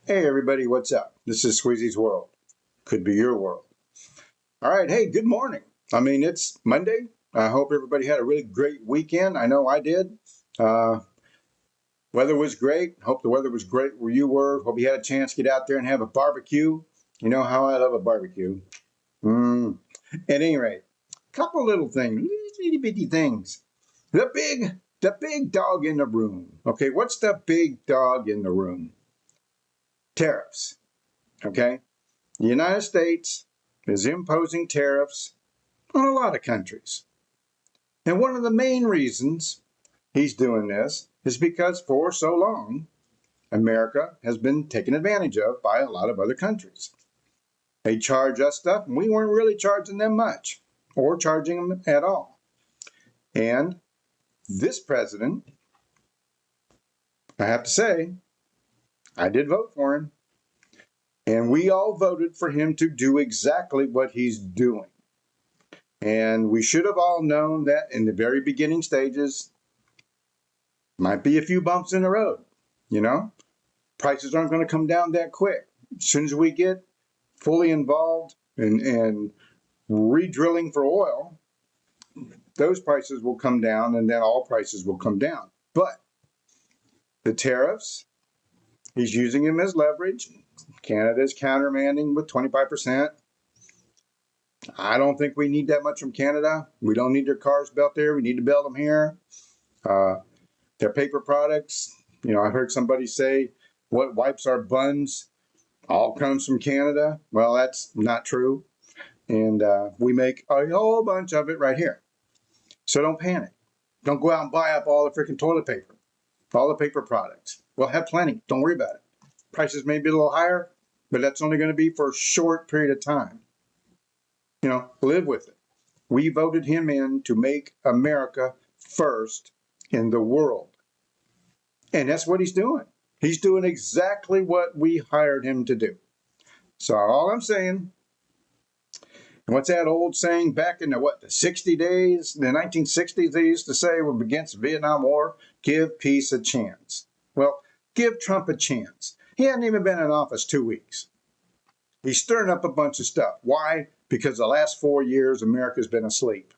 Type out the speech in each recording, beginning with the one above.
Hey everybody, what's up? This is Squeezy's World. Could be your world. All right, hey, good morning. It's Monday. I hope everybody had a really great weekend. I know I did. Uh, Weather was great. Hope the weather was great where you were. Hope you had a chance to get out there and have a barbecue. You know how I love a barbecue. At any rate, couple little things, itty bitty things. The big dog in the room. Okay, what's the big dog in the room? Tariffs. Okay. The United States is imposing tariffs on a lot of countries. And one of the main reasons he's doing this is because for so long, America has been taken advantage of by a lot of other countries. They charge us stuff, and we weren't really charging them much or charging them at all. And this president, I have to say, I did vote for him. And we all voted for him to do exactly what he's doing. And we should have all known that in the very beginning stages, might be a few bumps in the road. You know, prices aren't going to come down that quick. As soon as we get fully involved in re-drilling for oil, those prices will come down, and then all prices will come down. But the tariffs, he's using them as leverage. Canada's countermanding with 25%. I don't think we need that much from Canada. We don't need their cars built there. We need to build them here. Their paper products, I heard somebody say what wipes our buns all comes from Canada. Well, that's not true. And we make a whole bunch of it right here. So don't panic. Don't go out and buy up all the freaking toilet paper, all the paper products. We'll have plenty. Don't worry about it. Prices may be a little higher, but that's only going to be for a short period of time. Live with it. We voted him in to make America first in the world. And that's what he's doing. He's doing exactly what we hired him to do. So all I'm saying, what's that old saying back in the 60 days, the 1960s, they used to say against the Vietnam War, give peace a chance. Well, give Trump a chance. He hasn't even been in office 2 weeks. He's stirring up a bunch of stuff. Why? Because the last 4 years, America's been asleep.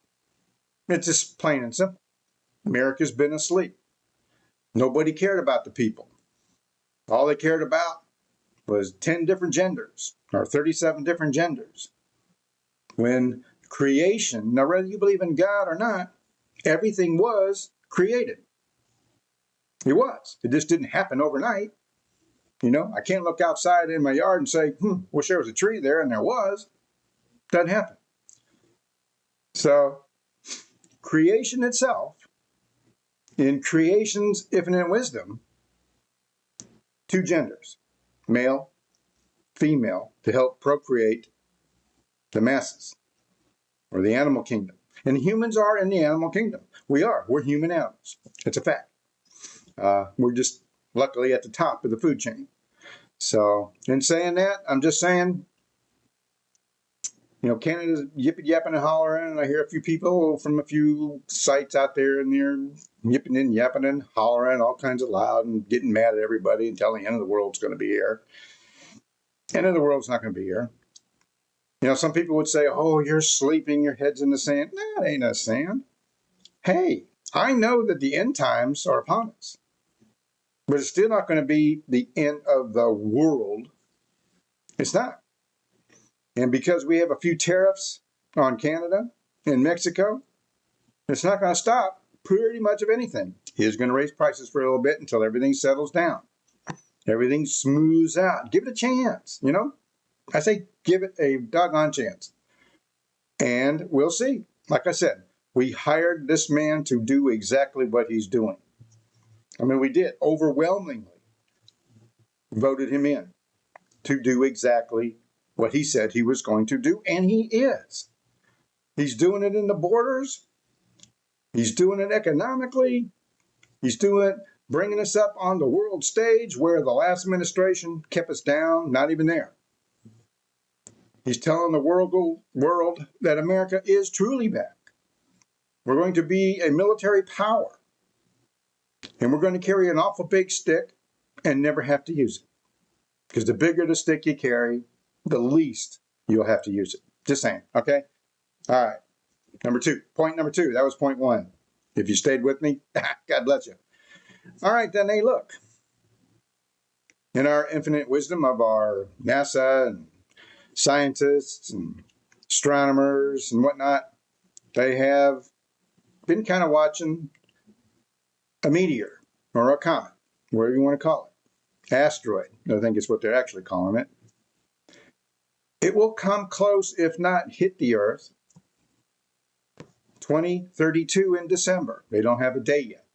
It's just plain and simple. America's been asleep. Nobody cared about the people. All they cared about was 10 different genders or 37 different genders. When creation, now whether you believe in God or not, everything was created. It was. It just didn't happen overnight. I can't look outside in my yard and say, wish there was a tree there, and there was. Doesn't happen. So creation itself, in creation's infinite wisdom, 2 genders, male, female, to help procreate the masses or the animal kingdom. And humans are in the animal kingdom. We are. We're human animals. It's a fact. We're just luckily at the top of the food chain. So in saying that, I'm just saying, Canada's yipping, yapping, and hollering. And I hear a few people from a few sites out there, and they're yipping and yapping and hollering all kinds of loud and getting mad at everybody and telling the end of the world's going to be here. End of the world's not going to be here. Some people would say, oh, you're sleeping, your head's in the sand. No, it ain't no sand. Hey, I know that the end times are upon us, but it's still not going to be the end of the world. It's not. And because we have a few tariffs on Canada and Mexico, it's not going to stop pretty much of anything. He's going to raise prices for a little bit until everything settles down. Everything smooths out. Give it a chance, I say give it a doggone chance. And we'll see. Like I said, we hired this man to do exactly what he's doing. We did. Overwhelmingly voted him in to do exactly what he said he was going to do, and he is. He's doing it in the borders. He's doing it economically. He's doing it, bringing us up on the world stage where the last administration kept us down, not even there. He's telling the world that America is truly back. We're going to be a military power, and we're going to carry an awful big stick and never have to use it. Because the bigger the stick you carry, the least you'll have to use it. Just saying, okay? All right. Point number two. That was point one. If you stayed with me, God bless you. All right, then, hey, look. In our infinite wisdom of our NASA and scientists and astronomers and whatnot, they have been kind of watching a meteor or a comet, whatever you want to call it. Asteroid, I think is what they're actually calling it. It will come close, if not hit the Earth, 2032 in December. They don't have a date yet.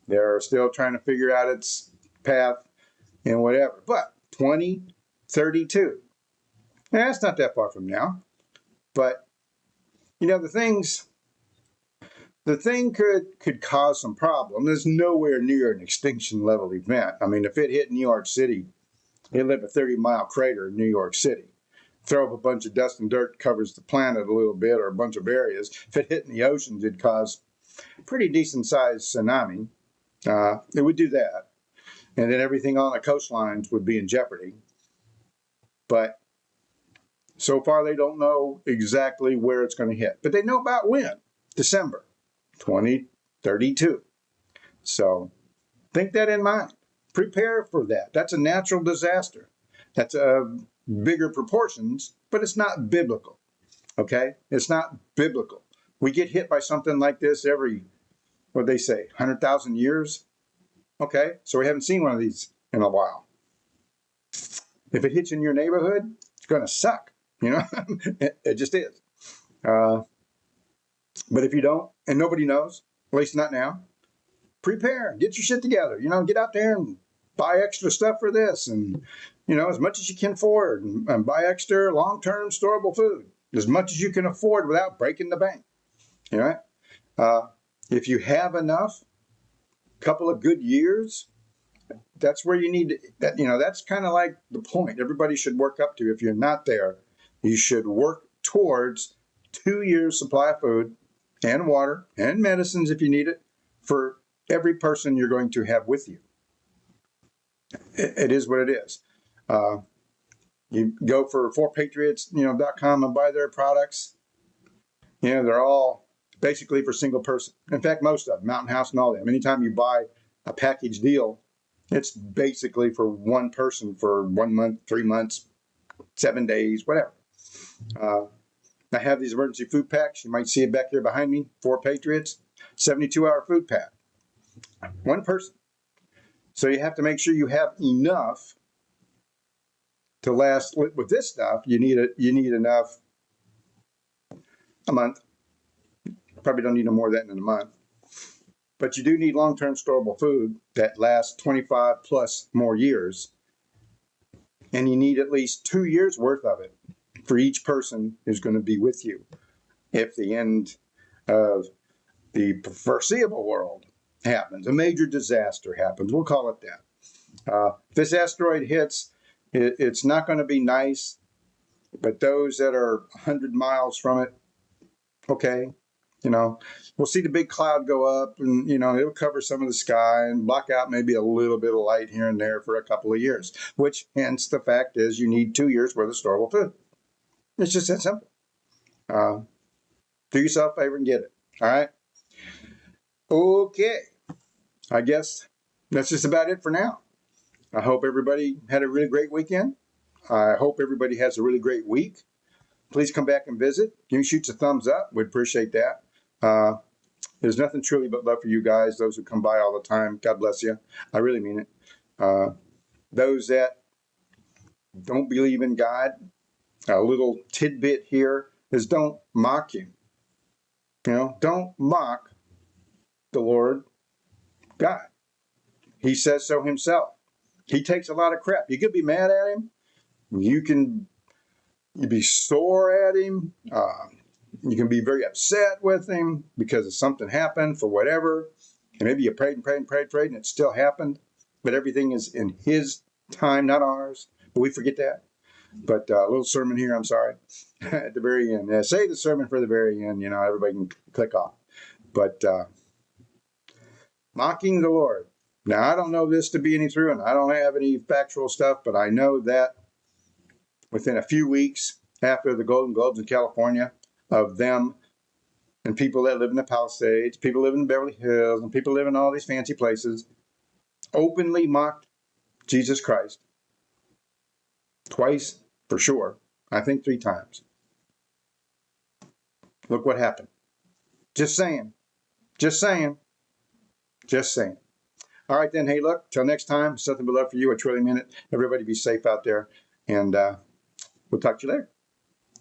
They're still trying to figure out its path and whatever. But 2032. That's not that far from now. But, you know, the thing could cause some problem. There's nowhere near an extinction level event. I mean, if it hit New York City, it left a 30-mile crater in New York City. Throw up a bunch of dust and dirt, covers the planet a little bit or a bunch of areas. If it hit in the oceans, it'd cause a pretty decent-sized tsunami. It would do that. And then everything on the coastlines would be in jeopardy. But so far, they don't know exactly where it's going to hit. But they know about when. December 2032. So think that in mind. Prepare for that. That's a natural disaster. That's bigger proportions, but it's not biblical. Okay? It's not biblical. We get hit by something like this every, what they say, 100,000 years. Okay? So we haven't seen one of these in a while. If it hits in your neighborhood, it's going to suck. You know, it just is. But if you don't, and nobody knows, at least not now, prepare, get your shit together. You know, get out there and buy extra stuff for this, and you know, as much as you can afford, and buy extra long-term storable food, as much as you can afford without breaking the bank. You know, if you have enough, couple of good years, that's where you need to, that, you know, that's kind of like the point everybody should work up to. If you're not there, you should work towards 2 years supply of food and water and medicines if you need it for every person you're going to have with you. It is what it is. You go for 4patriots.com and buy their products. You know, they're all basically for single person. In fact, most of them, Mountain House and all them. Anytime you buy a package deal, it's basically for one person for 1 month, 3 months, 7 days, whatever. I have these emergency food packs. You might see it back here behind me. 4 Patriots, 72-hour food pack. One person. So you have to make sure you have enough to last. With this stuff, you need enough a month. Probably don't need no more than that in a month. But you do need long-term storable food that lasts 25 plus more years. And you need at least 2 years worth of it for each person who's going to be with you if the end of the foreseeable world happens, a major disaster happens. We'll call it that. If this asteroid hits, it's not going to be nice, but those that are 100 miles from it, okay, you know, we'll see the big cloud go up and, you know, it'll cover some of the sky and block out maybe a little bit of light here and there for a couple of years, which hence the fact is you need 2 years worth of storable food. It's just that simple. Do yourself a favor and get it. All right. Okay. I guess that's just about it for now. I hope everybody had a really great weekend. I hope everybody has a really great week. Please come back and visit. Give me shoots a thumbs up. We'd appreciate that. There's nothing truly but love for you guys, those who come by all the time. God bless you. I really mean it. Those that don't believe in God, a little tidbit here is don't mock him. You know, don't mock the Lord God. He says so himself. He takes a lot of crap. You could be mad at him. You can be sore at him. You can be very upset with him because something happened for whatever. And maybe you prayed and it still happened. But everything is in his time, not ours. But we forget that. But a little sermon here, I'm sorry, at the very end. Save the sermon for the very end. You know, everybody can click off. But mocking the Lord. Now, I don't know this to be any true, and I don't have any factual stuff, but I know that within a few weeks after the Golden Globes in California, of them and people that live in the Palisades, people live in Beverly Hills, and people live in all these fancy places, openly mocked Jesus Christ. Twice, for sure. I think 3 times. Look what happened. Just saying. Just saying. Just saying. All right, then. Hey, look, till next time, something but love for you. I truly mean it. Everybody be safe out there, and we'll talk to you later.